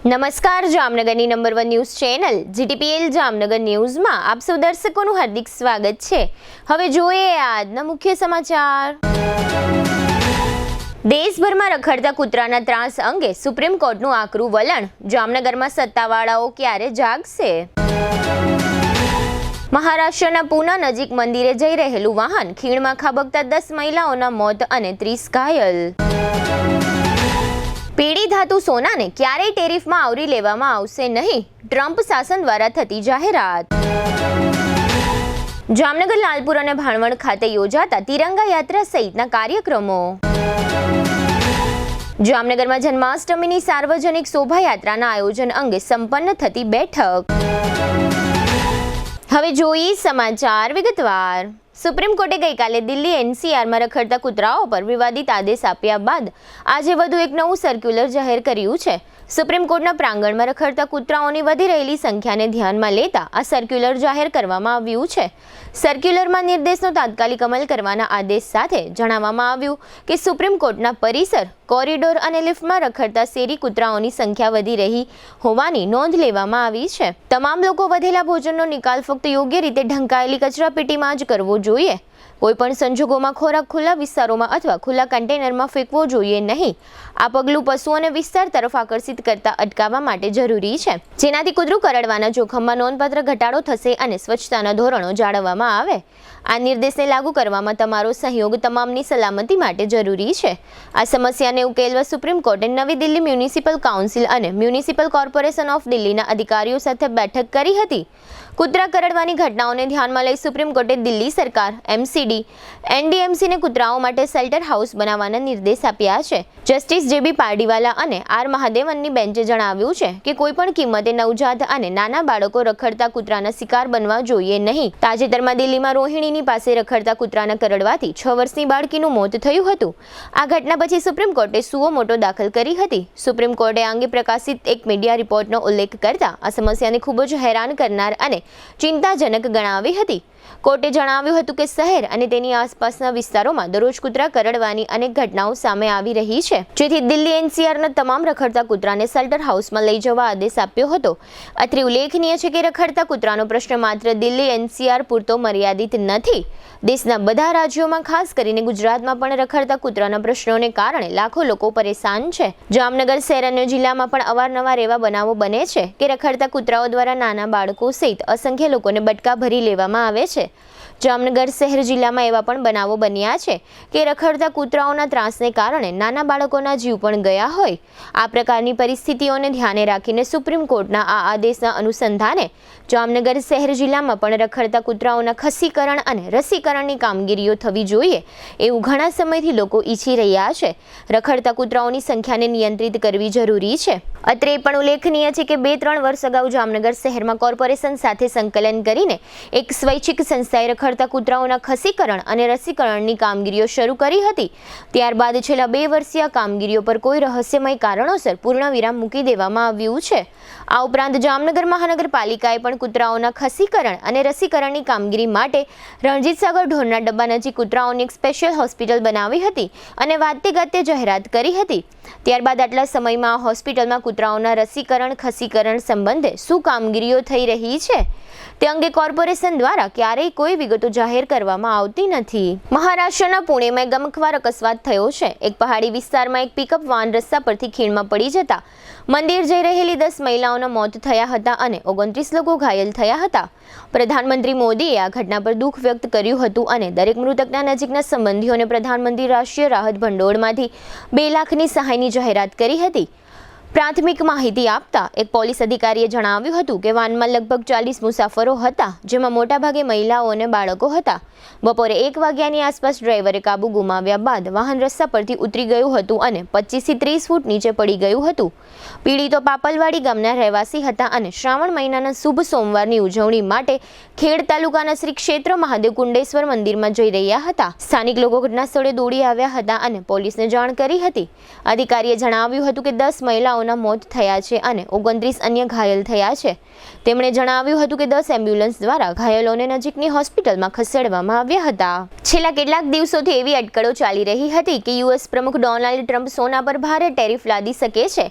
નમસ્કાર જામનગરની number 1 news channel GTPL Jamnagar ન્યૂઝમાં આપ સૌ દર્શકોનું હાર્દિક સ્વાગત છે। હવે જોઈએ આજના મુખ્ય સમાચાર। દેશભરમાં રખડતા કૂતરાના ત્રાસ અંગે સુપ્રીમ કોર્ટનું આકરું વલણ। જામનગરમાં સત્તાવાળાઓ ક્યારે જાગશે? મહારાષ્ટ્રના પૂના નજીક મંદિરે જઈ રહેલું વાહન ખીણમાં ખાબકતા 10 મહિલાઓના મોત અને 30 ઘાયલ। પીળી ધાતુ સોનાને ક્યારેય ટેરિફમાં આવરી લેવામાં આવશે નહીં, ટ્રમ્પ શાસન દ્વારા થતી જાહેરાત। જામનગર, લાલપુર અને ભાણવડ ખાતે યોજાતા તિરંગા યાત્રા સહિતના કાર્યક્રમો। જામનગરમાં જન્માષ્ટમીની સાર્વજનિક શોભાયાત્રાના આયોજન અંગે સંપન્ન થતી બેઠક। હવે જોઈએ સમાચાર વિગતવાર। સુપ્રીમ કોર્ટે ગઈકાલે દિલ્હી એનસીઆરમાં રખડતા કૂતરાઓ પર વિવાદિત આદેશ આપ્યા બાદ આજે વધુ એક નવું સર્ક્યુલર જાહેર કર્યું છે। સુપ્રીમ કોર્ટના પ્રાંગણમાં રખડતા કૂતરાઓની વધી રહેલી સંખ્યાને ધ્યાનમાં લેતા આ સર્ક્યુલર જાહેર કરવામાં આવ્યું છે। સર્ક્યુલરમાં નિર્દેશનો તાત્કાલિક અમલ કરવાના આદેશ સાથે જણાવવામાં આવ્યું કે સુપ્રીમ કોર્ટના પરિસર, કોરિડોર અને લિફ્ટમાં રખડતા શેરી કૂતરાઓની સંખ્યા વધી રહી હોવાની નોંધ લેવામાં આવી છે। તમામ લોકો વધેલા ભોજનનો નિકાલ ફક્ત યોગ્ય રીતે ઢંકાયેલી કચરાપેટીમાં જ કરવો જોઈએ। કોઈપણ સંજોગોમાં ખોરાક ખુલ્લા વિસ્તારોમાં અથવા ખુલ્લા કન્ટેનરમાં ફેંકવો જોઈએ નહીં। આ પગલું પશુઓને વિસ્તાર તરફ આકર્ષિત કરતા અટકાવવા માટે જરૂરી છે, જેનાથી કૂતરું કરડવાના જોખમમાં નોંધપાત્ર ઘટાડો થશે અને સ્વચ્છતાના ધોરણો જાળવવામાં આવે। આ નિર્દેશને લાગુ કરવામાં તમારો સહયોગ તમામની સલામતી માટે જરૂરી છે। આ સમસ્યાને ઉકેલવા સુપ્રીમ કોર્ટે નવી દિલ્હી મ્યુનિસિપલ કાઉન્સિલ અને મ્યુનિસિપલ કોર્પોરેશન ઓફ દિલ્હીના અધિકારીઓ સાથે બેઠક કરી હતી। કૂતરા કરડવાની ઘટનાઓને ધ્યાનમાં લઈ સુપ્રીમ કોર્ટે દિલ્હી સરકાર, એમસીડી, એનડીએમસીને કૂતરાઓ માટે શેલ્ટર હાઉસ બનાવવાના નિર્દેશ આપ્યા છે। જસ્ટિસ જેબી પારડીવાલા અને આર મહાદેવનની બેન્ચે જણાવ્યું છે કે કોઈપણ કિંમતે નવજાત અને નાના બાળકો રખડતા કૂતરાના શિકાર બનવા જોઈએ નહીં। તાજેતરમાં દિલ્હીમાં રોહિણીની પાસે રખડતા કૂતરાના કરડવાથી 6 વર્ષની બાળકીનું મોત થયું હતું। આ ઘટના પછી સુપ્રીમ કોર્ટે સુઓ મોટો દાખલ કરી હતી। સુપ્રીમ કોર્ટે આ અંગે પ્રકાશિત એક મીડિયા રિપોર્ટનો ઉલ્લેખ કરતા આ સમસ્યાને ખૂબ જ હેરાન કરનાર અને ચિંતાજનક ગણાવી હતી। કોર્ટે જણાવ્યું હતું કે શહેર અને તેની આસપાસના વિસ્તારોમાં દરરોજ કૂતરા કરડવાની અનેક ઘટનાઓ સામે આવી રહી છે, જેથી દિલ્હી એનસીઆરના તમામ રખડતા કૂતરાને શેલ્ટર હાઉસમાં લઈ જવા આદેશ આપ્યો હતો। અત્રે ઉલ્લેખનીય છે કે રખડતા કૂતરાનો પ્રશ્ન માત્ર દિલ્હી એનસીઆર પૂરતો મર્યાદિત નથી। દેશના બધા રાજ્યોમાં, ખાસ કરીને ગુજરાતમાં પણ રખડતા કૂતરાના પ્રશ્નોને કારણે લાખો લોકો પરેશાન છે। જામનગર શહેર અને જિલ્લામાં પણ અવારનવાર એવા બનાવો બને છે કે રખડતા કૂતરાઓ દ્વારા નાના બાળકો સહિત અસંખ્ય લોકોને બટકા ભરી લેવામાં આવે છે। જામનગર શહેર જિલ્લામાં એવા પણ બનાવો બન્યા છે કે રખડતા કૂતરાઓના ત્રાસને કારણે નાના બાળકોના જીવ પણ ગયા હોય। આ પ્રકારની પરિસ્થિતિઓને ધ્યાને રાખીને સુપ્રીમ કોર્ટના આ આદેશના અનુસંધાને જામનગર શહેર જિલ્લામાં પણ રખડતા કૂતરાઓના ખસીકરણ અને રસીકરણની કામગીરીઓ થવી જોઈએ એવું ઘણા સમયથી લોકો ઈચ્છી રહ્યા છે। રખડતા કૂતરાઓની સંખ્યાને નિયંત્રિત કરવી જરૂરી છે। અત્રે એ પણ ઉલ્લેખનીય છે કે 2-3 વર્ષ અગાઉ જામનગર શહેરમાં કોર્પોરેશન સાથે સંકલન કરીને એક સ્વૈચ્છિક સંસ્થાએ રખડતા કૂતરાઓના ખસીકરણ અને રસીકરણની કામગીરીઓ શરૂ કરી હતી। ત્યારબાદ છેલ્લા 2 વર્ષીય કામગીરીઓ પર કોઈ રહસ્યમય કારણોસર પૂર્ણવિરામ મૂકી દેવામાં આવ્યું છે। આ ઉપરાંત જામનગર મહાનગરપાલિકાએ પણ કૂતરાઓના ખસીકરણ અને રસીકરણની કામગીરી માટે રણજીતસાગર ઢોરના ડબ્બા નજીક કૂતરાઓની એક સ્પેશિયલ હોસ્પિટલ બનાવી હતી અને વાતે ગાતે જાહેરાત કરી હતી। ત્યારબાદ આટલા સમયમાં આ હોસ્પિટલમાં કૂતરાઓના રસીકરણ, ખસીકરણ સંબંધે શું કામગીરીઓ થઈ રહી છે તે અંગે કોર્પોરેશન દ્વારા ક્યારેય કોઈ વિગતો જાહેર કરવામાં આવતી નથી। મહારાષ્ટ્રના પુણેમાં ગમખ્વાર અકસ્માત થયો છે। એક પહાડી વિસ્તારમાં એક પિકઅપ વાન રસ્તા પરથી ખીણમાં પડી જતા મંદિર જઈ રહેલી 10 મહિલાઓના મોત થયા હતા અને 29 લોકો ઘાયલ થયા હતા। પ્રધાનમંત્રી મોદીએ આ ઘટના પર દુઃખ વ્યક્ત કર્યું હતું અને દરેક મૃતકના નજીકના સંબંધીઓને પ્રધાનમંત્રી રાષ્ટ્રીય રાહત ભંડોળમાંથી 2 લાખની સહાયની જાહેરાત કરી હતી। પ્રાથમિક માહિતી આપતા એક પોલીસ અધિકારીએ જણાવ્યું હતું કે વાનમાં લગભગ 40 મુસાફરો હતા, જેમાં મોટાભાગે મહિલાઓ અને બાળકો હતા। બપોરે 1 વાગ્યાની આસપાસ ડ્રાઈવરે કાબુ ગુમાવ્યા બાદ વાહન રસ્તા પરથી ઉતરી ગયું હતું અને 25 થી 30 ફૂટ નીચે પડી ગયું હતું। પીડિતો પાપલવાડી ગામના રહેવાસી હતા અને શ્રાવણ મહિનાના શુભ સોમવારની ઉજવણી માટે ખેડ તાલુકાના શ્રી ક્ષેત્ર મહાદેવ કુંડેશ્વર મંદિરમાં જઈ રહ્યા હતા। સ્થાનિક લોકો ઘટના સ્થળે દોડી આવ્યા હતા અને પોલીસને જાણ કરી હતી। અધિકારીએ જણાવ્યું હતું કે 10 મહિલાઓના લોકોના મોત થયા છે અને 29 અન્ય ઘાયલ થયા છે. તેમણે જણાવ્યું હતું કે 10 એમ્બ્યુલન્સ દ્વારા ઘાયલોને નજીકની હોસ્પિટલમાં ખસેડવામાં આવ્યા હતા. છેલ્લા કેટલાક દિવસોથી એવી અટકળો ચાલી રહી હતી કે યુએસ પ્રમુખ ડોનાલ્ડ ટ્રમ્પ સોના પર ભારે ટેરિફ લાદી શકે છે.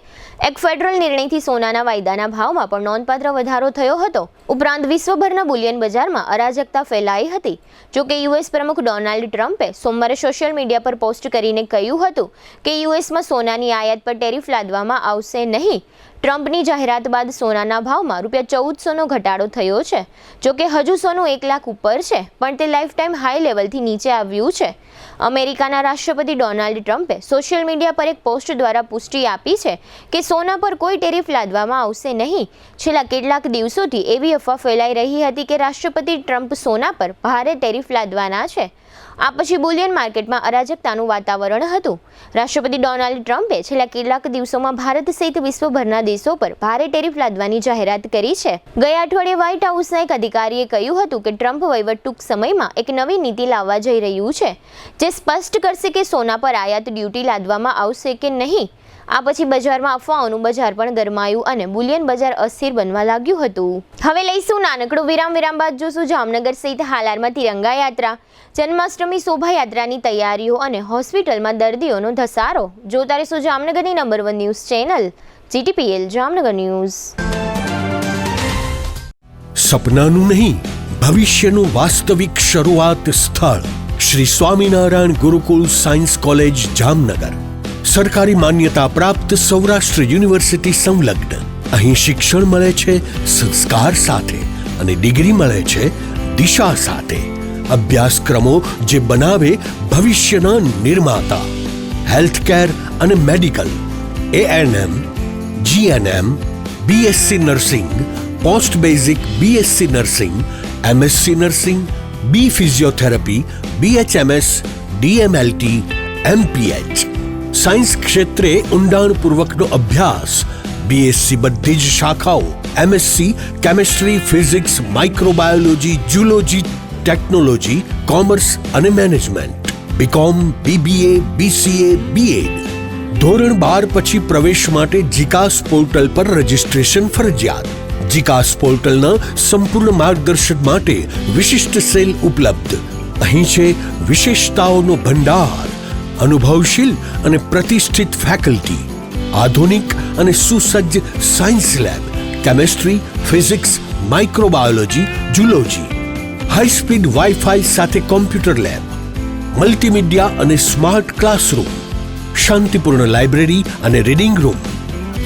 એક ફેડરલ નિર્ણયથી સોનાના વાયદાના ભાવમાં પણ નોંધપાત્ર વધારો થયો હતો. ઉપરાંત વિશ્વભરના બુલિયન બજારમાં અરાજકતા ફેલાઈ હતી. જોકે યુએસ પ્રમુખ ડોનાલ્ડ ટ્રમ્પે સોમવારે સોશિયલ મીડિયા પર પોસ્ટ કરીને કહ્યું હતું કે યુએસમાં સોનાની આયાત પર ટેરિફ લાદવામાં આવશે નહીં. ટ્રમ્પની જાહેરાત બાદ સોનાના ભાવમાં ₹1400નો ઘટાડો થયો છે. જોકે હજુ સોનું 1 લાખ ઉપર છે, પણ તે લાઈફ ટાઈમ હાઈ લેવલથી નીચે આવ્યું છે. અમેરિકાના રાષ્ટ્રપતિ ડોનાલ્ડ ટ્રમ્પે સોશિયલ મીડિયા પર એક પોસ્ટ દ્વારા પુષ્ટિ આપી છે કે સોના પર કોઈ ટેરિફ લાદવામાં આવશે નહીં. છેલ્લા કેટલાક દિવસોથી એવી અફવા ફેલાઈ રહી હતી કે રાષ્ટ્રપતિ ટ્રમ્પ સોના પર ભારે ટેરિફ લાદવાના છે. આ પછી બુલિયન માર્કેટમાં અરાજકતાનું વાતાવરણ હતું. રાષ્ટ્રપતિ ડોનાલ્ડ ટ્રમ્પે છેલ્લા કેટલાક દિવસોમાં ભારત સહિત વિશ્વભરના દેશો પર ભારે ટેરિફ લાદવાની જાહેરાત કરી છે. ગયા અઠવાડિયે વ્હાઇટ હાઉસના એક અધિકારીએ કહ્યું હતું કે ટ્રમ્પ વહીવટ ટૂંક સમયમાં એક નવી નીતિ લાવવા જઈ રહ્યું છે, જે સ્પષ્ટ કરશે કે સોના પર આયાત ડ્યુટી લાદવામાં આવશે કે નહીં. આ પછી બજારમાં અફવાઓનું બજાર પણ ગરમાયું અને બુલિયન બજાર અસ્થિર બનવા લાગ્યું હતું. હવે લઈશું નાનકડું વિરામ બાદ જોશું જામનગર સહિત હાલારમાં તિરંગા યાત્રા, જન્માષ્ટમી શોભાયાત્રાની તૈયારીઓ અને હોસ્પિટલમાં દર્દીઓનો ધસારો. જોતા રહેશો જામનગરની number 1 news channel GTPL Jamnagar news. સપનાનું નહીં, ભવિષ્યનું વાસ્તવિક શરૂઆત સ્થળ શ્રી સ્વામિનારાયણ ગુરુકુલ સાયન્સ કોલેજ જામનગર. સરકારી માન્યતા પ્રાપ્ત સૌરાષ્ટ્ર યુનિવર્સિટી સંલગ્ન. અહીં શિક્ષણ મળે છે સંસ્કાર સાથે અને ડિગ્રી મળે છે દિશા સાથે. અભ્યાસક્રમો જે બનાવે ભવિષ્યના નિર્માતા. હેલ્થકેર અને medical, ANM, GNM, BSc nursing, post basic BSc nursing, MSc nursing, B physiotherapy, BHMS, DMLT, MPH. Science ક્ષેત્રે ઊંડાણપૂર્વકનો અભ્યાસ. BSc બધી જ શાખાઓ, MSc chemistry, physics, microbiology, zoology, technology, commerce અને management. BCom, BBA, BCA, BEd. ધોરણ 12 પછી પ્રવેશ માટે જીકાસ પોર્ટલ પર રજીસ્ટ્રેશન ફરજિયાત. જીકાસ પોર્ટલના સંપૂર્ણ માર્ગદર્શન માટે વિશિષ્ટ સેલ ઉપલબ્ધ. અહીં છે વિશેષતાઓનો ભંડાર. અનુભવશીલ અને પ્રતિષ્ઠિત ફેકલ્ટી, આધુનિક અને સુસજ્જ science lab, chemistry, physics, microbiology, zoology, high speed wifi સાથે કોમ્પ્યુટર લેબ, મલ્ટીમીડિયા અને સ્માર્ટ ક્લાસરૂમ, શાંતિપૂર્ણ લાઇબ્રેરી અને રીડિંગ રૂમ,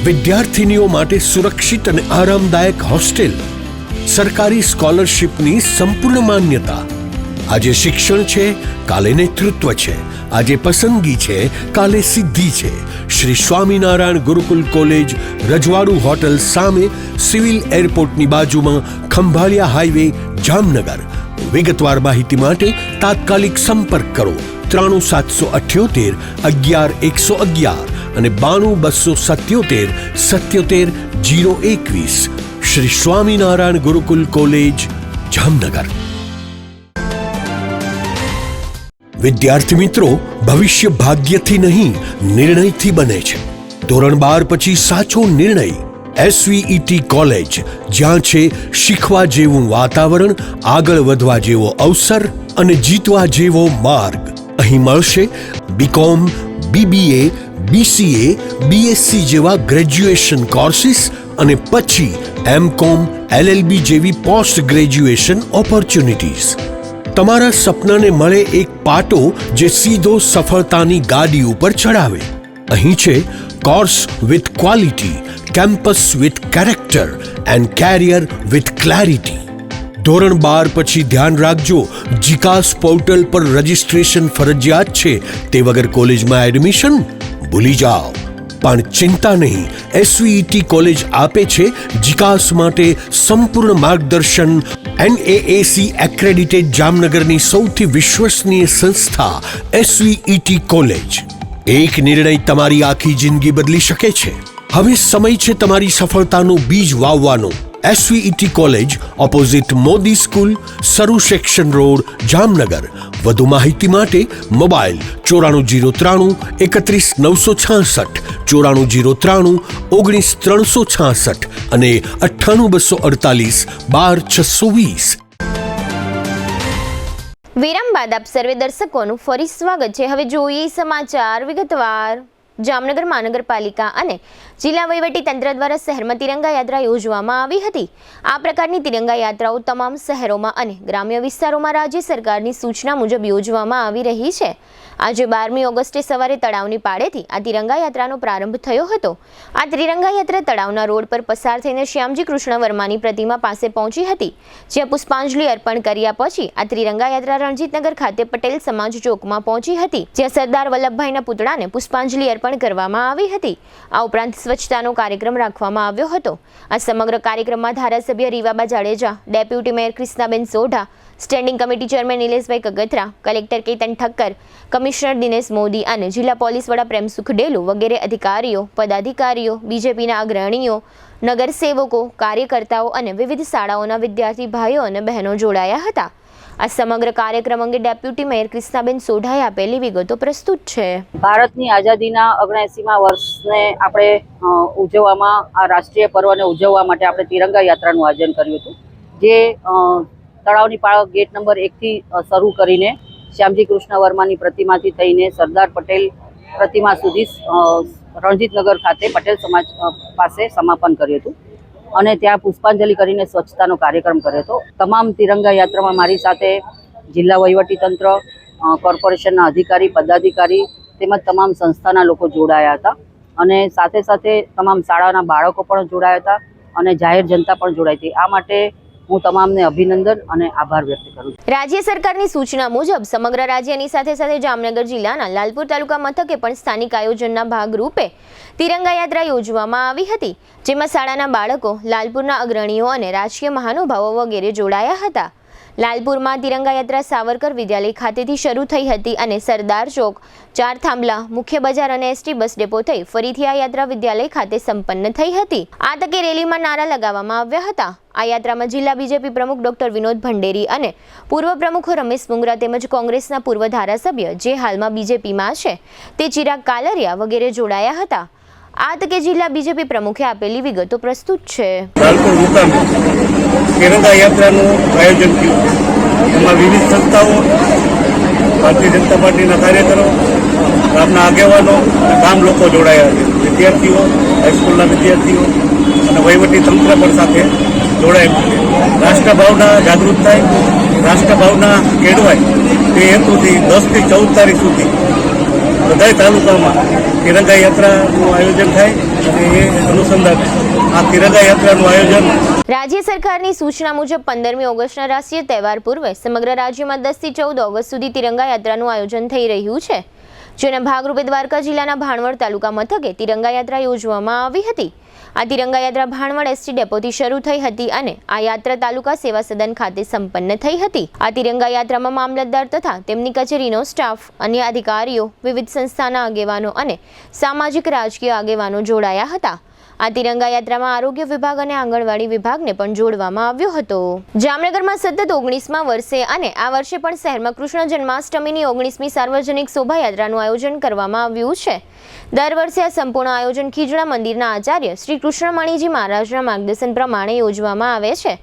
વિદ્યાર્થીનીઓ માટે સુરક્ષિત અને આરામદાયક હોસ્ટેલ, સરકારી સ્કોલરશિપની સંપૂર્ણ માન્યતા. આજે શિક્ષણ છે, કાલે નેતૃત્વ છે. આજે પસંદગી છે, કાલે સિદ્ધિ છે. શ્રી સ્વામિનારાયણ ગુરુકુલ કોલેજ, રજવાડુ હોટલ સામે, સિવિલ એરપોર્ટની બાજુમાં, ખંભાળિયા હાઈવે, જામનગર. વિગતવાર માહિતી માટે તાત્કાલિક સંપર્ક કરો 93778 11111 અને 92277 77021. શ્રી સ્વામિનારાયણ ગુરુકુલ કોલેજ, જામનગર. વિદ્યાર્થી મિત્રો, ભવિષ્ય ભાગ્યથી નહીં, નિર્ણયથી બને છે. ધોરણ 12 પછી સાચો નિર્ણય SVET કોલેજ, જ્યાં છે શીખવા જેવું વાતાવરણ, આગળ વધવા જેવો અવસર અને જીતવા જેવો માર્ગ. અહીં મળશે BCom, BBA, BCA, BSc જેવા ગ્રેજ્યુએશન કોર્સિસ અને પછી MCom, LLB જેવી પોસ્ટ ગ્રેજ્યુએશન ઓપોર્ચ્યુનિટીઝ. તમારા સપનાને મળે એક પાટો જે સીધો સફળતાની ગાડી ઉપર ચડાવે. અહીં છે course with quality, campus with character and carrier with clarity. ધોરણ 12 પછી ધ્યાન રાખજો, જીકાસ પોર્ટલ પર રજીસ્ટ્રેશન ફરજિયાત છે. તે વગર કોલેજમાં એડમિશન ભૂલી જાઓ. પણ ચિંતા નહીં, SVET કોલેજ આપે છે જીકાસ માટે સંપૂર્ણ માર્ગદર્શન. NAAC એક્રેડિટેડ જામનગરની સૌથી વિશ્વસનીય સંસ્થા SVET કોલેજ. એક નિર્ણય તમારી આખી જિંદગી બદલી શકે છે. હવે સમય છે તમારી સફળતાનું બીજ વાવવાનો. SVET college opposite Modi school, Saru section road, Jamnagar. વધુ માહિતી માટે મોબાઈલ 9403 31966, 9403 19366 અને 98248 12620. વિરામ બાદ આપ સર્વે દર્શકોનું ફરી સ્વાગત છે. હવે જોઈએ સમાચાર વિગતવાર. જામનગર મહાનગરપાલિકા અને જિલ્લા વહીવટી તંત્ર દ્વારા શહેરમાં તિરંગા યાત્રા યોજવામાં આવી હતી. આ પ્રકારની તિરંગા યાત્રાઓ તમામ શહેરોમાં અને ગ્રામ્ય વિસ્તારોમાં રાજ્ય સરકારની સૂચના મુજબ યોજવામાં આવી રહી છે. આજે 12મી ઓગસ્ટે સવારે તળાવની પાળેથી આ તિરંગા યાત્રાનો પ્રારંભ થયો હતો. આ તિરંગા યાત્રા તળાવના રોડ પર પસાર થઈને શ્યામજી કૃષ્ણ વર્માની પ્રતિમા પાસે પહોંચી હતી, જ્યાં પુષ્પાંજલિ અર્પણ કર્યા પછી આ તિરંગા યાત્રા રણજીતનગર ખાતે પટેલ સમાજ ચોકમાં પહોંચી હતી, જ્યાં સરદાર વલ્લભભાઈના પુતળાને પુષ્પાંજલિ અર્પણ કરવામાં આવી હતી. આ ઉપરાંત સ્વચ્છતાનો કાર્યક્રમ રાખવામાં આવ્યો હતો. આ સમગ્ર કાર્યક્રમમાં ધારાસભ્ય Rivaba Jadeja, deputy mayor Krishnaben Sodha, standing committee chairman Nileshbhai Kagathara, collector Ketan Thakkar, commissioner Dinesh Modi અને જિલ્લા પોલીસ વડા પ્રેમસુખ ડેલુ વગેરે અધિકારીઓ, પદાધિકારીઓ, બીજેપીના અગ્રણીઓ, નગરસેવકો, કાર્યકર્તાઓ અને વિવિધ શાળાઓના વિદ્યાર્થી ભાઈઓ અને બહેનો જોડાયા હતા. આ સમગ્ર કાર્યક્રમ અંગે ડેપ્યુટી મેયર ક્રિષ્નાબેન સોઢાએ આપેલી વિગતો પ્રસ્તુત છે. ભારતની આઝાદીના 79મા વર્ષને આપણે ઉજવવામાં, આ રાષ્ટ્રીય પર્વને ઉજવવા માટે આપણે તિરંગા યાત્રાનું આયોજન કર્યું હતું, જે તળાવની પાળ ગેટ નંબર 1 થી શરૂ કરીને શ્યામજી કૃષ્ણ વર્માની પ્રતિમાથી થઈને સરદાર પટેલ પ્રતિમા સુધી રણજીતનગર ખાતે પટેલ સમાજ પાસે સમાપન કર્યું હતું અને ત્યાં પુષ્પાંજલિ કરીને સ્વચ્છતાનો કાર્યક્રમ કર્યો હતો. તમામ તિરંગા યાત્રામાં મારી સાથે જિલ્લા વહીવટીતંત્ર, કોર્પોરેશનના અધિકારી, પદાધિકારી તેમજ તમામ સંસ્થાના લોકો જોડાયા હતા અને સાથે સાથે તમામ શાળાના બાળકો પણ જોડાયા હતા અને જાહેર જનતા પણ જોડાઈ હતી. આ માટે હું તમામને અભિનંદન અને આભાર વ્યક્ત કરું છું. રાજ્ય સરકારની સૂચના મુજબ સમગ્ર રાજ્યની સાથે સાથે જામનગર જિલ્લાના લાલપુર તાલુકા મથકે પણ સ્થાનિક આયોજનના ભાગરૂપે તિરંગા યાત્રા યોજવામાં આવી હતી, જેમાં શાળાના બાળકો, લાલપુરના અગ્રણીઓ અને રાજકીય મહાનુભાવો વગેરે જોડાયા હતા. લાલપુરમાં તિરંગા યાત્રા સાવરકર વિદ્યાલય ખાતેથી શરૂ થઈ હતી અને સરદાર ચોક, ચાર થાંભલા, મુખ્ય બજાર અને એસટી બસ ડેપો થઈ ફરીથી આ યાત્રા વિદ્યાલય ખાતે સંપન્ન થઈ હતી. આ તકે રેલીમાં નારા લગાવવામાં આવ્યા હતા. આ યાત્રામાં જિલ્લા બીજેપી પ્રમુખ ડોક્ટર વિનોદ ભંડેરી અને પૂર્વ પ્રમુખ રમેશ મુંગરા તેમજ કોંગ્રેસના પૂર્વ ધારાસભ્ય, જે હાલમાં બીજેપીમાં છે, તે ચિરાગ કાલરિયા વગેરે જોડાયા હતા. આ તકે જિલ્લા બીજેપી પ્રમુખે આપેલી વિગતો પ્રસ્તુત છે. તિરંગા યાત્રાનું આયોજન થયું, એમાં વિવિધ સંસ્થાઓ, ભારતીય જનતા પાર્ટીના કાર્યકરો, ગામના આગેવાનો અને ગામ લોકો જોડાયા છે. વિદ્યાર્થીઓ, હાઈસ્કૂલના વિદ્યાર્થીઓ અને વહીવટી તંત્ર પણ સાથે જોડાયેલું છે. રાષ્ટ્રભાવના જાગૃત થાય, રાષ્ટ્રભાવના કેળવાય તે હેતુથી 10 થી 14 તારીખ સુધી બધા તાલુકામાં તિરંગા યાત્રાનું આયોજન થાય અને એ અનુસંધાને આ તિરંગા યાત્રાનું આયોજન. રાજ્ય સરકારની સૂચના મુજબ 15મી ઓગસ્ટના રાષ્ટ્રીય તહેવાર પૂર્વે સમગ્ર રાજ્યમાં 10 થી 14 ઓગસ્ટ સુધી તિરંગા યાત્રાનું આયોજન થઈ રહ્યું છે, જેના ભાગરૂપે દ્વારકા જિલ્લાના ભાણવડ તાલુકા મથકે તિરંગા યાત્રા યોજવામાં આવી હતી. આ તિરંગા યાત્રા ભાણવડ એસટી ડેપોથી શરૂ થઈ હતી અને આ યાત્રા તાલુકા સેવા સદન ખાતે સંપન્ન થઈ હતી. આ તિરંગા યાત્રામાં મામલતદાર તથા તેમની કચેરીનો સ્ટાફ, અન્ય અધિકારીઓ, વિવિધ સંસ્થાના આગેવાનો અને સામાજિક રાજકીય આગેવાનો જોડાયા હતા. આ તિરંગા યાત્રામાં આરોગ્ય વિભાગ અને આંગણવાડી વિભાગને પણ જોડવામાં આવ્યો હતો. જામનગરમાં સતત 19મા વર્ષે અને આ વર્ષે પણ શહેરમાં કૃષ્ણ જન્માષ્ટમીની 19મી સાર્વજનિક શોભાયાત્રાનું આયોજન કરવામાં આવ્યું છે. દર વર્ષે આ સંપૂર્ણ આયોજન ખીજડા મંદિરના આચાર્ય શ્રી કૃષ્ણમણીજી મહારાજના માર્ગદર્શન પ્રમાણે યોજવામાં આવે છે.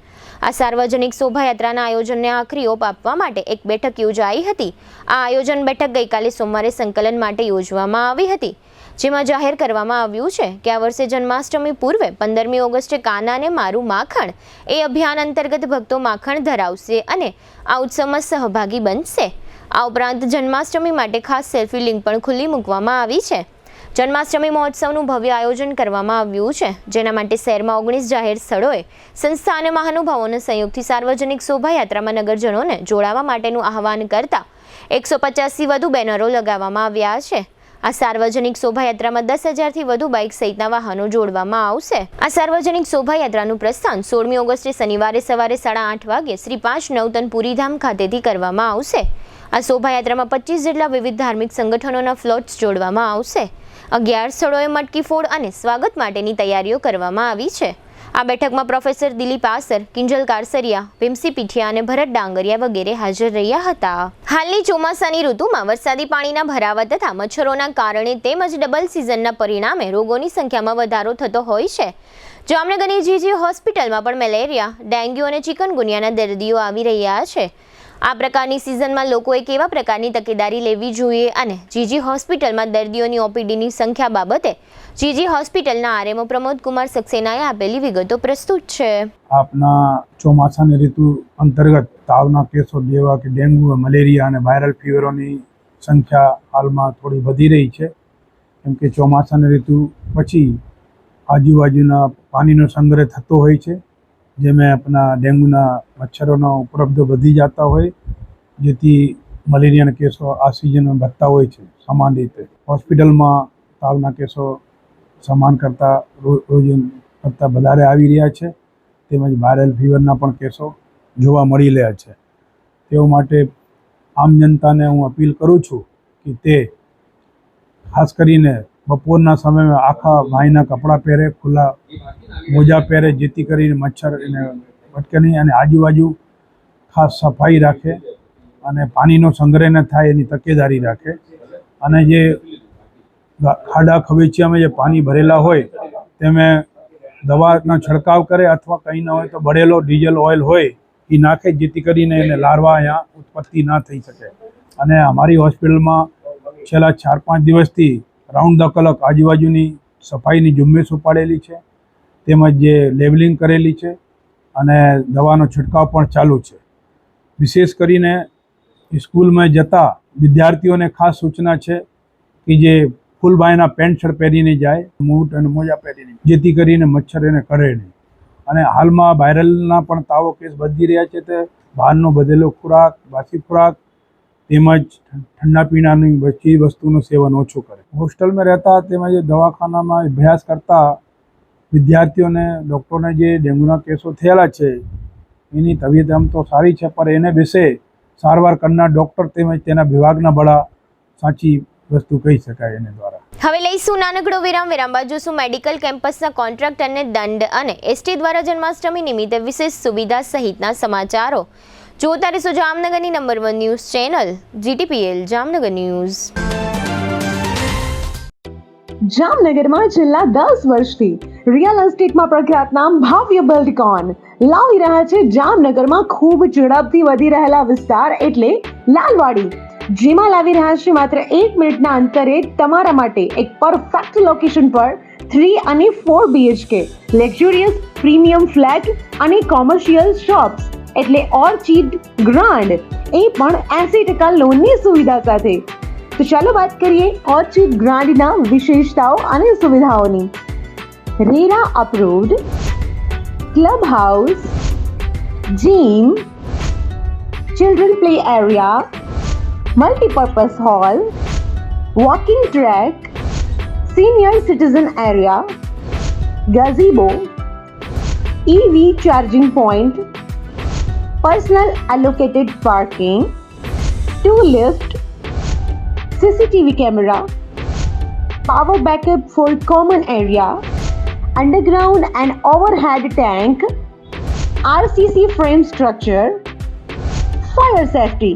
આ સાર્વજનિક શોભાયાત્રાના આયોજનને આખરી ઓપ આપવા માટે એક બેઠક યોજાઈ હતી. આ આયોજન બેઠક ગઈકાલે સોમવારે સંકલન માટે યોજવામાં આવી હતી, જેમાં જાહેર કરવામાં આવ્યું છે કે આ વર્ષે જન્માષ્ટમી પૂર્વે 15મી ઓગસ્ટે કાનાને મારું માખણ એ અભિયાન અંતર્ગત ભક્તો માખણ ધરાવશે અને આ ઉત્સવમાં સહભાગી બનશે. આ ઉપરાંત જન્માષ્ટમી માટે ખાસ સેલ્ફી લિંક પણ ખુલ્લી મૂકવામાં આવી છે. જન્માષ્ટમી મહોત્સવનું ભવ્ય આયોજન કરવામાં આવ્યું છે, જેના માટે શહેરમાં 19 જાહેર સ્થળોએ સંસ્થા અને મહાનુભાવોના સહયોગથી સાર્વજનિક શોભાયાત્રામાં નગરજનોને જોડાવા માટેનું આહવાન કરતા 150થી વધુ બેનરો લગાવવામાં આવ્યા છે. આ સાર્વજનિક શોભાયાત્રામાં 10,000થી વધુ બાઇક સહિતના વાહનો જોડવામાં આવશે. આ સાર્વજનિક શોભાયાત્રાનું પ્રસ્થાન 16મી ઓગસ્ટે શનિવારે સવારે 8:30 વાગ્યે શ્રી 5 નવતન પુરીધામ ખાતેથી કરવામાં આવશે. આ શોભાયાત્રામાં 25 જેટલા વિવિધ ધાર્મિક સંગઠનોના ફ્લોટ્સ જોડવામાં આવશે. 11 સ્થળોએ મટકી ફોડ અને સ્વાગત માટેની તૈયારીઓ કરવામાં આવી છે. આ બેઠકમાં પ્રોફેસર દિલીપ આસર, કિંજલ કારસરિયા, વિમસી પીઠિયા અને ભરત ડાંગરિયા વગેરે હાજર રહ્યા હતા. હાલની ચોમાસાની ઋતુમાં વરસાદી પાણીના ભરાવા તથા મચ્છરોના કારણે તેમજ ડબલ સિઝનના પરિણામે રોગોની સંખ્યામાં વધારો થતો હોય છે. જામનગરની જીજી હોસ્પિટલમાં પણ મેલેરિયા, ડેન્ગ્યુ અને ચિકનગુનિયાના દર્દીઓ આવી રહ્યા છે. આ પ્રકારની સિઝનમાં લોકોએ કેવા પ્રકારની તકેદારી લેવી જોઈએ અને જીજી હોસ્પિટલમાં દર્દીઓની ઓપીડીની સંખ્યા બાબતે જીજી હોસ્પિટલના આરએમઓ પ્રમોદ કુમાર સક્સેનાએ આપેલી વિગતો પ્રસ્તુત છે. આપના ચોમાસાની ઋતુ અંતર્ગત તાવના કેસો જેવા કે ડેન્ગ્યુ, મલેરિયા અને વાયરલ ફીવરોની સંખ્યા હાલમાં થોડી વધી રહી છે. કેમ કે ચોમાસાની ઋતુ પછી આજુબાજુના પાણીનો સંગ્રહ થતો હોય છે, જેમાં આપણા ડેન્ગ્યુના મચ્છરોનો ઉપલબ્ધ વધી જતા હોય, જેથી મલેરિયાના કેસો આ સિઝનમાં વધતા હોય છે. સમાન રીતે હોસ્પિટલમાં તાવના કેસો સમાન કરતાં રોજ કરતાં વધારે આવી રહ્યા છે, તેમજ વાયરલ ફીવરના પણ કેસો જોવા મળી રહ્યા છે. તેઓ માટે આમ જનતાને હું અપીલ કરું છું કે તે ખાસ કરીને બપોરના સમયમાં આખા ભાઈના કપડાં પહેરે, ખુલ્લા મોજા પહેરે, જેથી કરીને મચ્છર એને ભટકે નહીં, અને આજુબાજુ ખાસ સફાઈ રાખે અને પાણીનો સંગ્રહ ન થાય એની તકેદારી રાખે. અને જે ખાડા ખવેચિયામાં જે પાણી ભરેલા હોય તેમાં દવાનો છંટકાવ કરે, અથવા કંઈ ન હોય તો બળેલો ડીઝલ ઓઇલ હોય એ નાખે, જેથી કરીને એને લાર્વા અહીંયા ઉત્પત્તિ ના થઈ શકે. અને અમારી હોસ્પિટલમાં છેલ્લા 4-5 દિવસથી રાઉન્ડ ધ ક્લોક આજુબાજુની સફાઈની ઝુંબેશ ઉપાડેલી છે, તેમજ જે લેબલિંગ કરેલી છે અને દવાનો છંટકાવ પણ ચાલુ છે. વિશેષ કરીને સ્કૂલમાં જતા વિદ્યાર્થીઓને ખાસ સૂચના છે કે જે ફૂલ બાયના પેન્ટ શર્ટ પહેરીને જાય, બૂટ અને મોજા પહેરીને, જેથી કરીને મચ્છર એને કરડે નહીં. અને હાલમાં વાયરલના પણ તાવો કેસ વધી રહ્યા છે, તે બહારનો બધેલો ખોરાક, બાસી ખોરાક તેમજ ઠંડા પીણાની બધી વસ્તુનું સેવન ઓછું કરે. હોસ્ટેલમાં રહેતા તેમજ દવાખાનામાં અભ્યાસ કરતા વિદ્યાર્થીઓને, ડૉક્ટરોને જે ડેન્ગ્યુના કેસો થયેલા છે એની તબિયત આમ તો સારી છે, પણ એને વિશે સારવાર કરનાર ડૉક્ટર તેમજ તેના વિભાગના વડા સાચી વસ્તુ કહી શકાય એને દ્વારા. હવે લઈશું નાનકડો વિરામ. વિરામ બાદ જોશું મેડિકલ કેમ્પસના કોન્ટ્રાક્ટરને દંડ અને એસટી દ્વારા જન્માષ્ટમી નિમિત્તે વિશેષ સુવિધા સહિતના સમાચારો. જોતા રહેશો જામનગરની number 1 news channel GTPL Jamnagar news. જામનગરમાં છેલ્લા 10 વર્ષથી રિયલ એસ્ટેટમાં પ્રખ્યાત નામ ભવ્ય બિલ્ડકોન લાવી રહ્યા છે જામનગરમાં ખૂબ ઝડપથી વધી રહેલા વિસ્તાર એટલે લાલવાડી, જેમાં લાવી રહ્યા છે માત્ર 1 મિનિટના અંતરે તમારા માટે એક પરફેક્ટ લોકેશન પર 3 અને 4 BHK લક્ઝુરિયસ પ્રીમિયમ ફ્લેટ અને કોમર્શિયલ શોપ્સ એટલે ઓર્ચિડ ગ્રાન્ડ, એ પણ 80% લોનની સુવિધા સાથે. તો ચાલો વાત કરીએ ઓર્ચિડ ગ્રાન્ડના વિશેષતાઓ અને સુવિધાઓની. RERA approved, club house, gym, children play area, multipurpose hall, walking track, senior citizen area, gazebo, EV charging point, personal allocated parking, 2 lift, CCTV camera, power backup for common area, underground and overhead tank, RCC frame structure, fire safety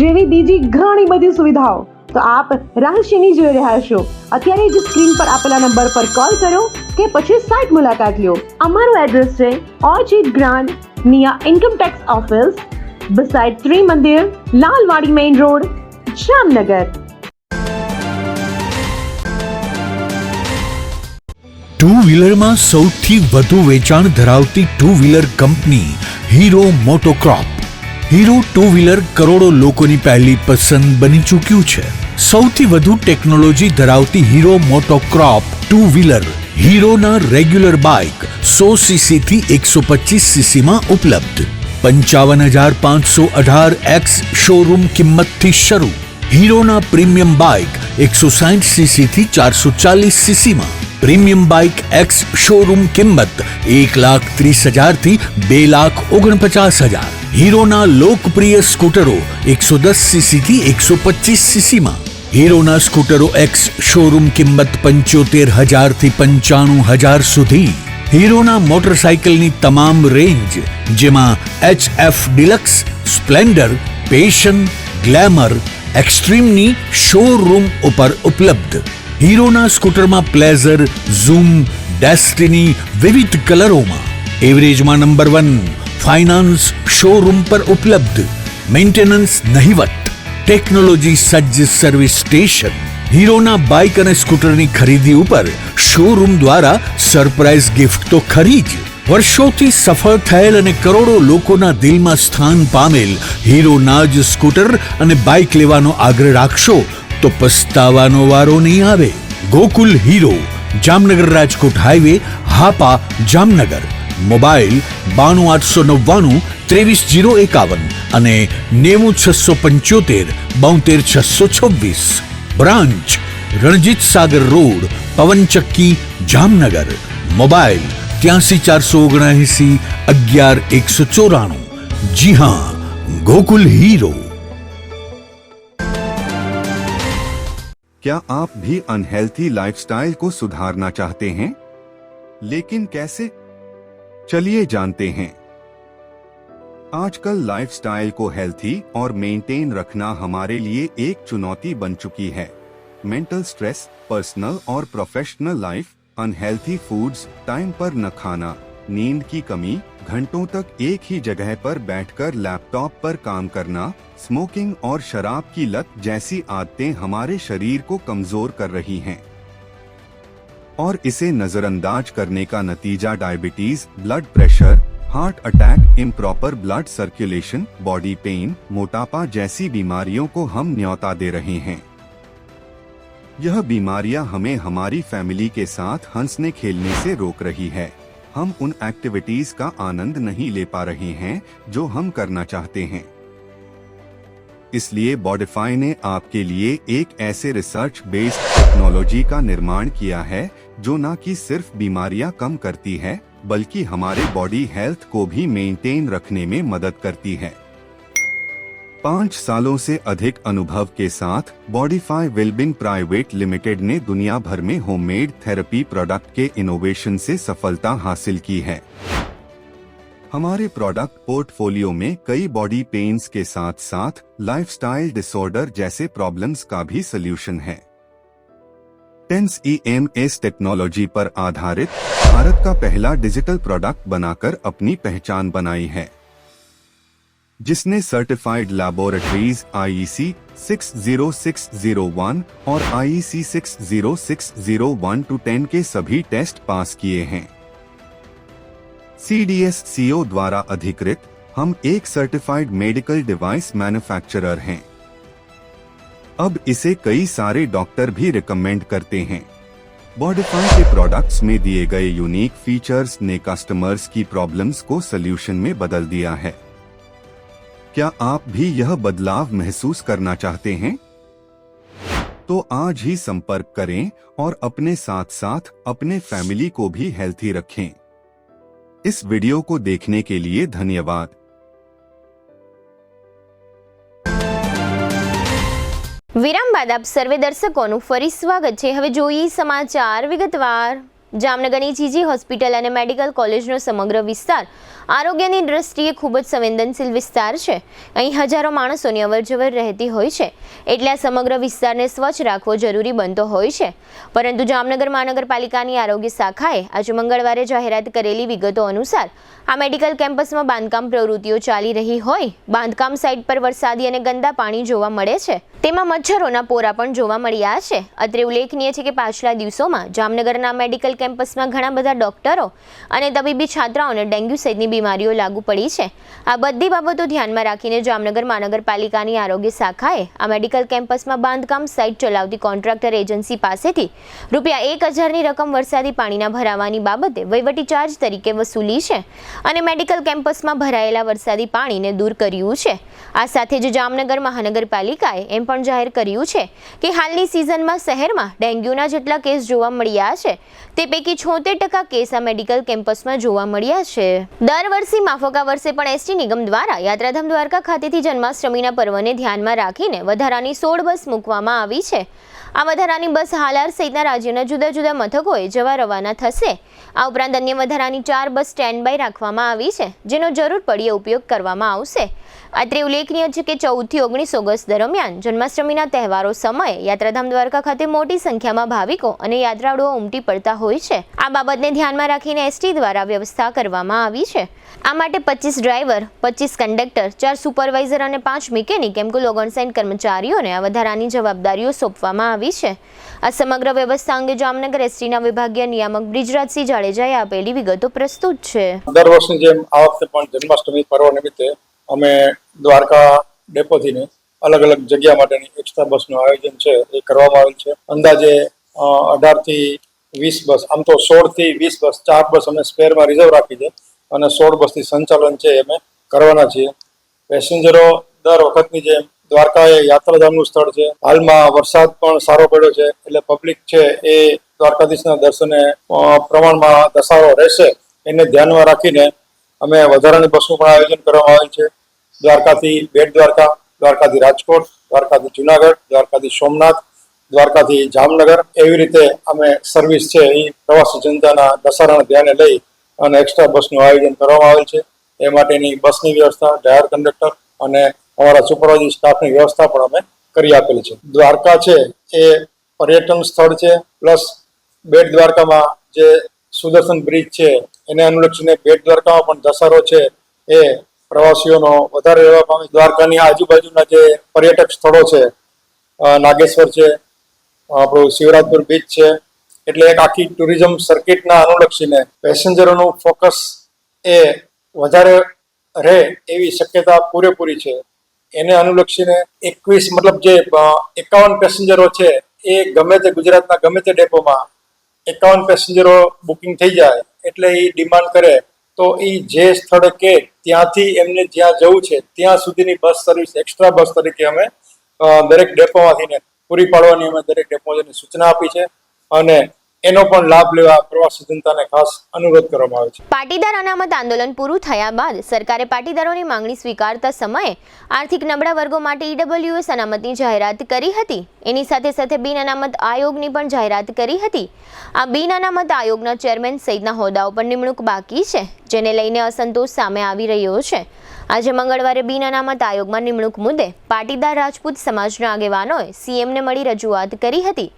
જેવી બીજી ઘણી બધી સુવિધાઓ તો આપ રહસ્યની જોઈ રહ્યા છો. અત્યારે જ સ્ક્રીન પર આપેલા નંબર પર કોલ કરો કે પછી સાઇટ મુલાકાત લો. અમારું એડ્રેસ છે orchid grand near income tax office beside Tri Mandir, Lalwadi main road, Jamnagar. Two વ્હીલરમાં સૌથી વધુ વેચાણ ધરાવતી two wheeler company Hero MotoCorp. Hero two wheeler કરોડો લોકોની પહેલી પસંદ બની ચૂક્યું છે. સૌથી વધુ ટેકનોલોજી ધરાવતી હીરો મોટોક્રોપ ટુ વ્હીલર હીરોના રેગ્યુલર બાઇક 100cc થી 125cc માં ઉપલબ્ધ. 55,518 શોરૂમ કિંમતથી શરૂ. હીરોના પ્રીમિયમ બાઇક 160cc થી 440cc માં. પ્રીમિયમ બાઇક X શોરૂમ કિંમત 1,30,000 થી 2,49,000. હીરોના લોકપ્રિય સ્કૂટરો 110cc થી 125cc માં. હીરોના સ્કૂટરો X શોરૂમ કિંમત 75,000 થી 95,000 સુધી. હીરોના મોટરસાઇકલની તમામ રેન્જ જેમાં HF Deluxe, Splendor, Passion, Glamour, એક્સ્ટ્રીમની શોરૂમ ઉપર ઉપલબ્ધ. હીરોના સ્કૂટરમાં પ્લેઝર, ઝૂમ, ડેસ્ટિની વિવિધ કલરોમાં. એવરેજમાં નંબર 1. ફાઇનાન્સ શોરૂમ પર ઉપલબ્ધ. મેન્ટેનન્સ નહિવત. ટેકનોલોજી સજ્જ સર્વિસ સ્ટેશન. હીરોના બાઇક અને સ્કૂટરની ખરીદી ઉપર શોરૂમ દ્વારા સરપ્રાઇઝ ગિફ્ટ તો ખરી જ. વર્ષોથી સફળ થયેલ અને કરોડો લોકોના દિલમાં સ્થાન પામેલ હીરોના જ સ્કૂટર અને બાઇક લેવાનો આગ્રહ રાખશો તો પસ્તાવાનો વારો નહીં આવે. Gokul hero, Jamnagar Rajkot highway, Hapa, Jamnagar. Mobile 92 899 23051 અને 90675 72626. Branch Ranjit Sagar road, પવનચક્કી, Jamnagar. Mobile 83 479 11 194. જી હા, गोकुल हीरो. क्या आप भी अनहेल्थी लाइफस्टाइल को सुधारना चाहते हैं? लेकिन कैसे? चलिए जानते हैं. आजकल लाइफस्टाइल को हेल्थी और मेंटेन रखना हमारे लिए एक चुनौती बन चुकी है. मेंटल स्ट्रेस, पर्सनल और professional life, unhealthy foods, time पर न खाना, नींद की कमी, घंटों तक एक ही जगह पर बैठकर लैपटॉप पर काम करना, स्मोकिंग और शराब की लत जैसी आदतें हमारे शरीर को कमजोर कर रही हैं. और इसे नजरअंदाज करने का नतीजा diabetes, blood pressure, heart attack, improper blood circulation, body pain, मोटापा जैसी बीमारियों को हम न्योता दे रहे हैं. यह बीमारियां हमें हमारी फैमिली के साथ हंसने खेलने से रोक रही है. हम उन एक्टिविटीज का आनंद नहीं ले पा रहे हैं जो हम करना चाहते हैं. इसलिए बॉडीफाई ने आपके लिए एक ऐसे रिसर्च बेस्ड टेक्नोलॉजी का निर्माण किया है जो न कि सिर्फ बीमारियां कम करती है बल्कि हमारे बॉडी हेल्थ को भी मेंटेन रखने में मदद करती है. 5 सालों से अधिक अनुभव के साथ बॉडीफाई वेलबींग प्राइवेट लिमिटेड ने दुनिया भर में होममेड थेरेपी प्रोडक्ट के इनोवेशन से सफलता हासिल की है. हमारे प्रोडक्ट पोर्टफोलियो में कई बॉडी पेन्स के साथ साथ लाइफस्टाइल डिसऑर्डर जैसे प्रॉब्लम्स का भी सलूशन है. टेंस EMS टेक्नोलॉजी पर आधारित भारत का पहला डिजिटल प्रोडक्ट बनाकर अपनी पहचान बनाई है, जिसने सर्टिफाइड लैबोरेटरीज IEC 60601 और IEC 60601-10 के सभी टेस्ट पास किए हैं. CDSCO द्वारा अधिकृत हम एक सर्टिफाइड मेडिकल डिवाइस मैन्युफैक्चरर हैं. अब इसे कई सारे डॉक्टर भी रिकमेंड करते हैं. बॉडीफाई के प्रोडक्ट्स में दिए गए यूनिक फीचर्स ने कस्टमर्स की प्रॉब्लम्स को सल्यूशन में बदल दिया है. क्या आप भी यह बदलाव महसूस करना चाहते हैं? तो आज ही संपर्क करें और अपने साथ साथ अपने फैमिली को भी हेल्थी रखें. इस वीडियो को देखने के लिए धन्यवाद. વિરામ બાદ આપ સર્વે દર્શકોનું ફરી સ્વાગત છે. હવે જોઈએ સમાચાર વિગતવાર. જામનગરની જીજી હોસ્પિટલ અને મેડિકલ કોલેજનો સમગ્ર વિસ્તાર આરોગ્યની દ્રષ્ટિએ ખૂબ જ સંવેદનશીલ વિસ્તાર છે. અહીં હજારો માણસોની અવરજવર રહેતી હોય છે, એટલે આ સમગ્ર વિસ્તારને સ્વચ્છ રાખવો જરૂરી બનતો હોય છે. પરંતુ જામનગર મહાનગરપાલિકાની આરોગ્ય શાખાએ આજે મંગળવારે જાહેરાત કરેલી વિગતો અનુસાર આ મેડિકલ કેમ્પસમાં બાંધકામ પ્રવૃત્તિઓ ચાલી રહી હોય. બાંધકામ સાઇટ પર વરસાદી અને ગંદા પાણી જોવા મળે છે. તેમાં મચ્છરોના પોરા પણ જોવા મળ્યા છે. અત્રે ઉલ્લેખનીય છે કે પાછલા દિવસોમાં જામનગરના મેડિકલ કેમ્પસમાં ઘણા બધા ડોક્ટરો અને તબીબી છાત્રાઓને ડેન્ગ્યુ સહિતની બીમારીઓ લાગુ પડી છે. આ બધી બાબતો ધ્યાનમાં રાખીને જામનગર મહાનગરપાલિકાની આરોગ્ય શાખાએ આ મેડિકલ કેમ્પસમાં બાંધકામ સાઇટ ચલાવતી કોન્ટ્રાક્ટર એજન્સી પાસેથી ₹1000ની રકમ વરસાદી પાણીના ભરાવાની બાબતે વહીવટી ચાર્જ તરીકે વસૂલી છે અને મેડિકલ કેમ્પસમાં ભરાયેલા વરસાદી પાણીને દૂર કર્યું છે. આ સાથે જ જામનગર મહાનગરપાલિકાએ એમ પણ જાહેર કર્યું છે કે હાલની સિઝનમાં શહેરમાં ડેન્ગ્યુના જેટલા કેસ જોવા મળ્યા છે તે પૈકી 76% કેસ આ મેડિકલ કેમ્પસમાં જોવા મળ્યા છે. દર વર્ષે માફક આ વર્ષે પણ એસટી નિગમ દ્વારા યાત્રાધામ દ્વારકા ખાતેથી જન્માષ્ટમીના પર્વને ધ્યાનમાં રાખીને વધારાની 16 બસ મૂકવામાં આવી છે. આ વધારાની બસ હાલાર સહિતના રાજ્યના જુદા જુદા મથકોએ જવા રવાના થશે. આ ઉપરાંત અન્ય વધારાની 4 બસ સ્ટેન્ડ બાય રાખવામાં આવી છે, જેનો જરૂર પડ્યે ઉપયોગ કરવામાં આવશે. અત્રે ઉલ્લેખનીય છે કે 14 થી 19 ઓગસ્ટ દરમિયાન જન્માષ્ટમીના તહેવારો સમયે યાત્રાધામ દ્વારકા ખાતે મોટી સંખ્યામાં ભાવિકો અને યાત્રાળુઓ ઉમટી પડતા હોય છે. આ બાબતને ધ્યાનમાં રાખીને એસટી દ્વારા વ્યવસ્થા કરવામાં આવી છે. આ માટે 25 ડ્રાઈવર, 25 કંડક્ટર, 4 સુપરવાઇઝર અને 5 મિકેનિક એમ કુલ 59 કર્મચારીઓને આ વધારાની જવાબદારીઓ સોંપવામાં આવી છે. આ સમગ્ર વ્યવસ્થા અંગે જામનગર એસટીના વિભાગીય નિયામક બ્રિજરાજસિંહ જાડેજાએ આપેલી વિગતો પ્રસ્તુત છે. દર વર્ષની જેમ આ વખતે પણ જન્માષ્ટમી પર્વ નિમિત્તે અમે દ્વારકા ડેપોથી અલગ અલગ જગ્યા માટેની એક્સ્ટ્રા બસનું આયોજન છે એ કરવામાં આવેલ છે. અંદાજે 18 થી 20 બસ, આમ તો 16 થી 20 બસ, 4 બસ અમે સ્પેરમાં રિઝર્વ રાખી છે અને 16 બસથી સંચાલન છે અમે કરવાના છીએ. પેસેન્જરો દર વખતની જેમ દ્વારકા એ યાત્રાધામનું સ્થળ છે. હાલમાં વરસાદ પણ સારો પડ્યો છે એટલે પબ્લિક છે એ દ્વારકાધીશના દર્શને પ્રમાણમાં ધસારો રહેશે એને ધ્યાનમાં રાખીને અમે વધારાની બસનું પણ આયોજન કરવામાં આવેલ છે. દ્વારકાથી બેટ દ્વારકા, દ્વારકાથી રાજકોટ, દ્વારકાથી જુનાગઢ, દ્વારકાથી સોમનાથ, દ્વારકાથી જામનગર, એવી રીતે અમે સર્વિસ છે એ પ્રવાસી જનતાના ધસારાને ધ્યાને લઈ અને એક્સ્ટ્રા બસનું આયોજન કરવામાં આવેલ છે. એ માટેની બસની વ્યવસ્થા, ડ્રાઈવર, કંડક્ટર અને અમારા સુપરવાઇઝર સ્ટાફની વ્યવસ્થા પણ અમે કરી આપેલી છે. દ્વારકા છે એ પર્યટન સ્થળ છે, પ્લસ બેટ દ્વારકામાં જે સુદર્શન બ્રિજ છે એને અનુલક્ષીને બેટ દ્વારકામાં પણ ધસારો છે એ પ્રવાસીઓનો વધારે રહેવા પામે. દ્વારકાની આજુબાજુના જે પર્યટક સ્થળો છે, નાગેશ્વર છે, આપણું શિવરાજપુર બીચ છે, એટલે એક આખી ટુરિઝમ સર્કિટના અનુલક્ષીને પેસેન્જરોનું ફોકસ એ વધારે રહે એવી શક્યતા પૂરેપૂરી છે. એને અનુલક્ષીને 21 મતલબ જે 51 પેસેન્જરો છે એ ગમે તે ગુજરાતના ગમે તે ડેપોમાં 51 પેસેન્જરો બુકિંગ થઈ જાય એટલે એ ડિમાન્ડ કરે તો એ જે સ્થળે કે ત્યાંથી એમને જ્યાં જવું છે ત્યાં સુધીની બસ સર્વિસ એક્સ્ટ્રા બસ તરીકે અમે દરેક ડેપોમાંથી પૂરી પાડવાની અમે દરેક ડેપોની સૂચના આપી છે અને એનો પણ લાભ લેવા પ્રવાસી જનતાને ખાસ અનુરોધ કરવામાં આવે છે. પાટીદાર અનામત આંદોલન પૂરું થયા બાદ સરકારે પાટીદારોની માંગણી સ્વીકારતા સમયે આર્થિક નબળા વર્ગો માટે ઈડબ્લ્યુએસ અનામતની જાહેરાત કરી હતી. એની સાથે સાથે બિન અનામત આયોગની પણ જાહેરાત કરી હતી. આ બિન અનામત આયોગના ચેરમેન સહિતના હોદ્દાઓ પર નિમણૂક બાકી છે, જેને લઈને અસંતોષ સામે આવી રહ્યો છે. આજે મંગળવારે બિન અનામત આયોગમાં નિમણૂક મુદ્દે પાટીદાર રાજપૂત સમાજના આગેવાનોએ સીએમને મળી રજૂઆત કરી હતી.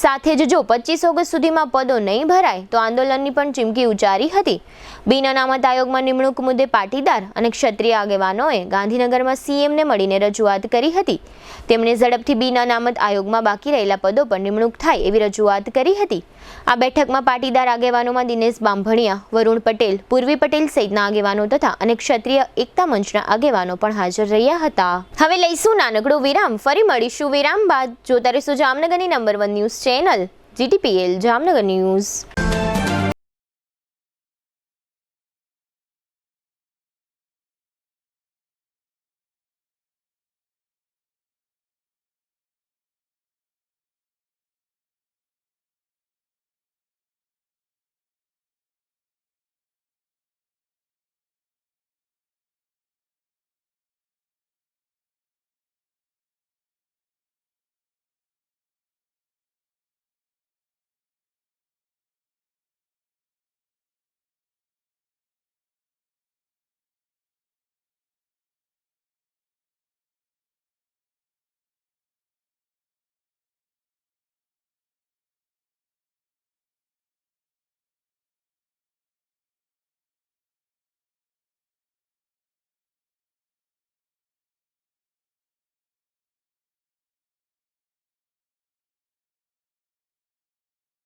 સાથે જ જો 25 ઓગસ્ટ સુધીમાં પદો નહીં ભરાય તો આંદોલનની પણ ચીમકી ઉચ્ચારી હતી. બિન અનામત આયોગમાં નિમણૂક મુદ્દે પાટીદાર અને ક્ષત્રિય આગેવાનોએ ગાંધીનગરમાં સીએમને મળીને રજૂઆત કરી હતી. તેમણે ઝડપથી બિન અનામત આયોગમાં બાકી રહેલા પદો પર નિમણૂક થાય એવી રજૂઆત કરી હતી. આ બેઠકમાં પાટીદાર આગેવાનોમાં દિનેશ બાંભણિયા, વરુણ પટેલ, પૂર્વી પટેલ સહિતના આગેવાનો તથા અને ક્ષત્રિય એકતા મંચના આગેવાનો પણ હાજર રહ્યા હતા. હવે લઈશું નાનકડો વિરામ, ફરી મળીશું વિરામ બાદ. જોતા રહીશું જામનગરની number 1 news channel GTPL Jamnagar news.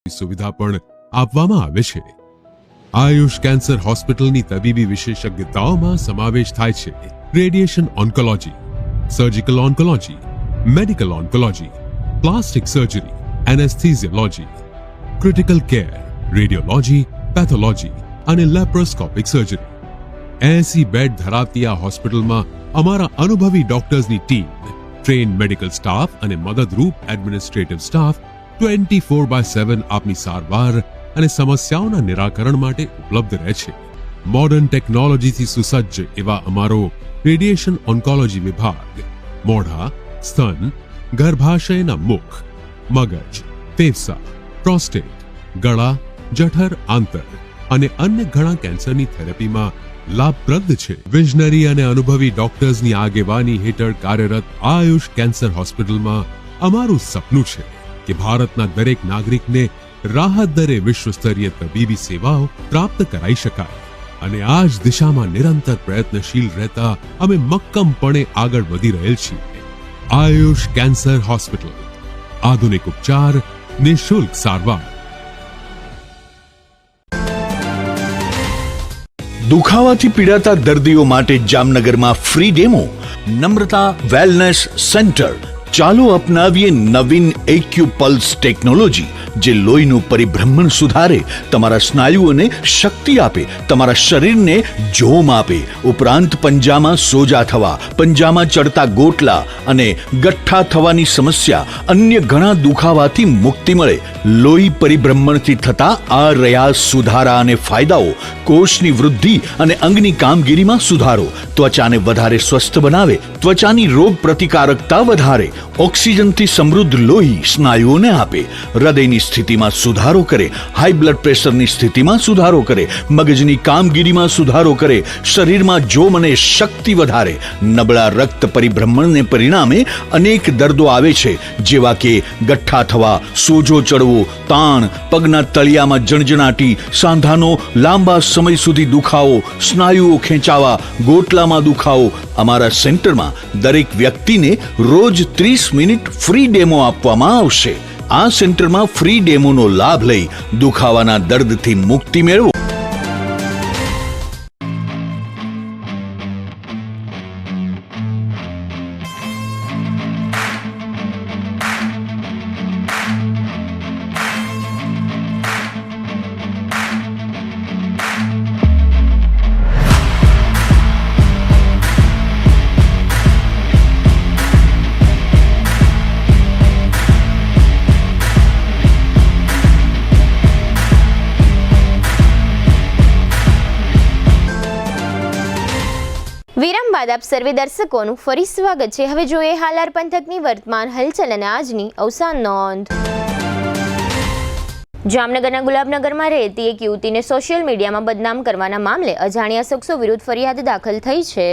સુવિધા પણ આપવામાં આવે છે. આયુષ કેન્સર હોસ્પિટલની તબીબી વિશેષજ્ઞતાઓમાં સમાવેશ થાય છે radiation oncology, surgical oncology, medical oncology, plastic surgery, anaesthesiology, critical care, radiology, pathology અને લેપ્રોસ્કોપિક સર્જરી. 80 બેડ ધરાવતી આ હોસ્પિટલમાં અમારા અનુભવી ડોક્ટર્સની ટીમ, ટ્રેન મેડિકલ સ્ટાફ અને મદદરૂપ એડમિનિસ્ટ્રેટિવ સ્ટાફ 24/7 આપની સારવાર અને સમસ્યાઓના નિરાકરણ માટે ઉપલબ્ધ રહે છે. મોડર્ન ટેકનોલોજીથી સુસજ્જ એવા અમારો રેડિયેશન ઓન્કોલોજી વિભાગ મોઢા, સ્તન, ગર્ભાશયના મુખ, મગજ, ફેફસા, પ્રોસ્ટેટ, ગળા, જઠર, આંતર અને અન્ય ઘણા કેન્સરની થેરેપીમાં લાભપ્રદ છે. વિઝનરી અને અનુભવી ડોક્ટર્સની આગેવાની હેઠળ કાર્યરત આયુષ કેન્સર હોસ્પિટલમાં અમારું સપનું છે કે ભારતના દરેક નાગરિકને રાહત દરે વિશ્વસ્તરીય તબીબી સેવાઓ પ્રાપ્ત કરાઈ શકાય અને આ જ દિશામાં નિરંતર પ્રયત્નશીલ રહેતા અમે મક્કમપણે આગળ વધી રહેલ છીએ. આયુષ કેન્સર હોસ્પિટલ, આધુનિક ઉપચાર, નિઃશુલ્ક સારવાર. દુખાવાથી પીડાતા દર્દીઓ માટે જામનગરમાં ફ્રી ડેમો. નમ્રતા વેલનેસ સેન્ટર. ચાલો અપનાવીએ નવીન એક્યુ પલ્સ ટેકનોલોજી, જે લોહીનું પરિભ્રમણ સુધારે, તમારા સ્નાયુઓને શક્તિ આપે, તમારા શરીરને જોમ આપે. ઉપરાંત પંજામાં સોજા થવા, પંજામાં ચડતા ગોટલા અને ગઠ્ઠા થવાની સમસ્યા, અન્ય ઘણા દુખાવાથી મુક્તિ મળે. લોહી પરિભ્રમણથી થતા આ રહ્યા સુધારા અને ફાયદાઓ. કોષની વૃદ્ધિ અને અંગની કામગીરીમાં સુધારો, ત્વચાને વધારે સ્વસ્થ બનાવે, ત્વચાની રોગ પ્રતિકારકતા વધારે, ઓક્સિજનથી સમૃદ્ધ લોહી સ્નાયુઓને આપે, હૃદયની સ્થિતિમાં સુધારો કરે, હાઈ બ્લડ પ્રેશરની સ્થિતિમાં સુધારો કરે, મગજની કામગીરીમાં સુધારો કરે, શરીરમાં જોમ અને શક્તિ વધારે. નબળા રક્ત પરિભ્રમણને પરિણામે અનેક દર્દો આવે છે, જેવા કે ગઠ્ઠા થવા, સોજો ચડવો, તાણ, પગના તળિયામાં જણજણાટી, સાંધાનો લાંબા સમય સુધી દુખાવો, સ્નાયુઓ ખેંચાવા, ગોટલામાં દુખાવો. અમારા સેન્ટરમાં દરેક વ્યક્તિને રોજ 30 મિનિટ ફ્રી ડેમો આપવામાં આવશે. આ સેન્ટરમાં ફ્રી ડેમોનો લાભ લઈ દુખાવાના દર્દથી મુક્તિ મેળવો. વિરામ બાદ આપ સર્વે દર્શકોનું ફરી સ્વાગત છે. હવે જોઈએ હાલાર પંથકની વર્તમાન હલચલ અને આજની અવસાન નોંધ. જામનગરના ગુલાબનગરમાં રહેતી એક યુવતીને સોશિયલ મીડિયામાં બદનામ કરવાના મામલે અજાણ્યા શખ્સો વિરુદ્ધ ફરિયાદ દાખલ થઈ છે.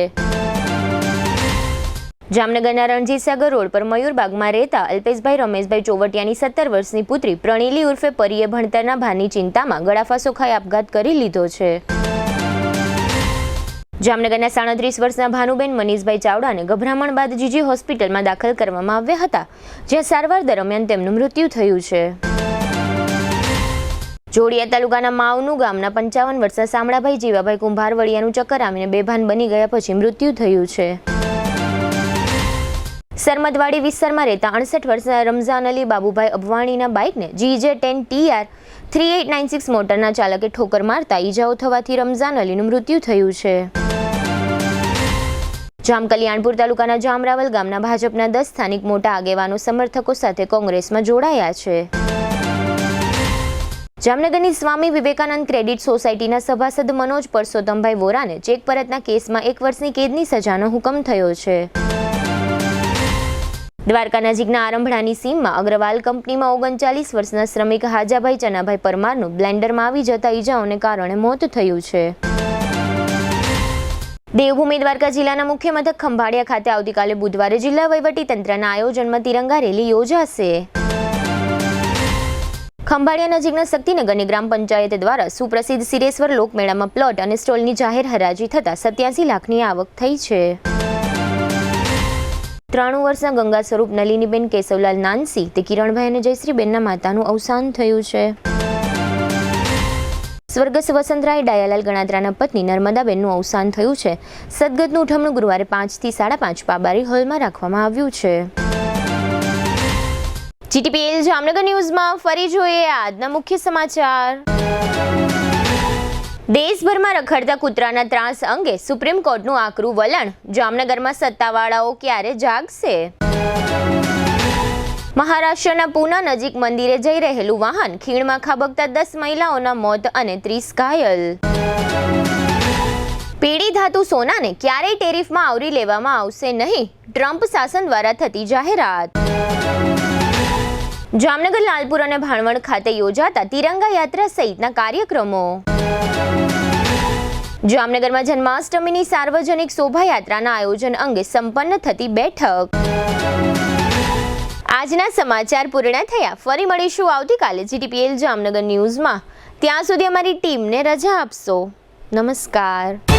જામનગરના રણજીતસાગર રોડ પર મયુરબાગમાં રહેતા અલ્પેશભાઈ રમેશભાઈ ચોવટિયાની 17 વર્ષની પુત્રી પ્રણીલી ઉર્ફે પરીએ ભણતરના ભારની ચિંતામાં ગળાફાંસો ખાઈ આપઘાત કરી લીધો છે. જામનગરના 37 વર્ષના ભાનુબેન મનીષભાઈ ચાવડાને ગભરામણ બાદ જીજી હોસ્પિટલમાં દાખલ કરવામાં આવ્યા હતા, જ્યાં સારવાર દરમિયાન તેમનું મૃત્યુ થયું છે. જોડિયા તાલુકાના માવનું ગામના 55 વર્ષના સામળાભાઈ જીવાભાઈ કુંભારવડિયાનું ચક્કર આવીને બેભાન બની ગયા પછી મૃત્યુ થયું છે. સરમદવાડી વિસ્તારમાં રહેતા 68 વર્ષના રમઝાન અલી બાબુભાઈ અબવાણીના બાઇકને GJ10 TR 3896 મોટરના ચાલકે ઠોકર મારતા ઈજાઓ થવાથી રમઝાન અલીનું મૃત્યુ થયું છે. જામકલ્યાણપુર તાલુકાના જામરાવલ ગામના ભાજપના 10 સ્થાનિક મોટા આગેવાનો સમર્થકો સાથે કોંગ્રેસમાં જોડાયા છે. જામનગરની સ્વામી વિવેકાનંદ ક્રેડિટ સોસાયટીના સભાસદ મનોજ પરસોત્તમભાઈ વોરાને ચેક પરતના કેસમાં 1 વર્ષની કેદની સજાનો હુકમ થયો છે. દ્વારકા નજીકના આરંભડાની સીમમાં અગ્રવાલ કંપનીમાં 39 વર્ષના શ્રમિક હાજાભાઈ ચનાભાઈ પરમારનું બ્લેન્ડરમાં આવી જતા ઈજાઓને કારણે મોત થયું છે. દેવભૂમિ દ્વારકા જિલ્લાના મુખ્ય મથક ખંભાળિયા ખાતે આવતીકાલે બુધવારે જિલ્લા વહીવટી તંત્રના આયોજનમાં તિરંગા રેલી યોજાશે. ખંભાળિયા નજીકના શક્તિનગરની ગ્રામ પંચાયત દ્વારા સુપ્રસિદ્ધ સિરેશ્વર લોકમેળામાં પ્લોટ અને સ્ટોલની જાહેર હરાજી થતા 87 લાખની આવક થઈ છે. 93 વર્ષના ગંગા સ્વરૂપ નલિનીબેન કેશવલાલ નાનસી તે કિરણભાઈ અને જયશ્રીબેનના માતાનું અવસાન થયું છે. સ્વર્ગસ્થ વસંતરાય ડાયાલાલ ગણાત્રાના પત્ની નર્મદાબેનનું અવસાન થયું છે. સદગતનું ઉઠમણું ગુરુવારે 5 થી 5:30 પાબારી હોલમાં રાખવામાં આવ્યું છે. GTPL જામનગર ન્યૂઝમાં ફરી જોઈએ આજના મુખ્ય સમાચાર. દેશભરમાં રખડતા કૂતરાના ત્રાસ અંગે સુપ્રીમ કોર્ટનું આકરું વલણ. જામનગરમાં સત્તાવાળાઓ ક્યારે જાગશે? મહારાષ્ટ્રના પૂના નજીક મંદિરે જઈ રહેલું વાહન ખીણમાં ખાબકતા 10 મહિલાઓના મોત અને 30 ઘાયલ. પીળી ધાતુ સોનાને ક્યારેય ટેરિફમાં આવરી લેવામાં આવશે નહીં, ટ્રમ્પ શાસન દ્વારા થતી જાહેરાત. જામનગર, લાલપુર અને ભાણવડ ખાતે યોજાતા તિરંગા યાત્રા સહિતના કાર્યક્રમો. જામનગરમાં જન્માષ્ટમીની સાર્વજનિક શોભાયાત્રાના આયોજન અંગે સંપન્ન થતી બેઠક. આજના સમાચાર પૂર્ણ થયા. ફરી મળીશું આવતીકાલે GTPL જામનગર ન્યૂઝમાં. ત્યાં સુધી અમારી ટીમને રજા આપશો. નમસ્કાર.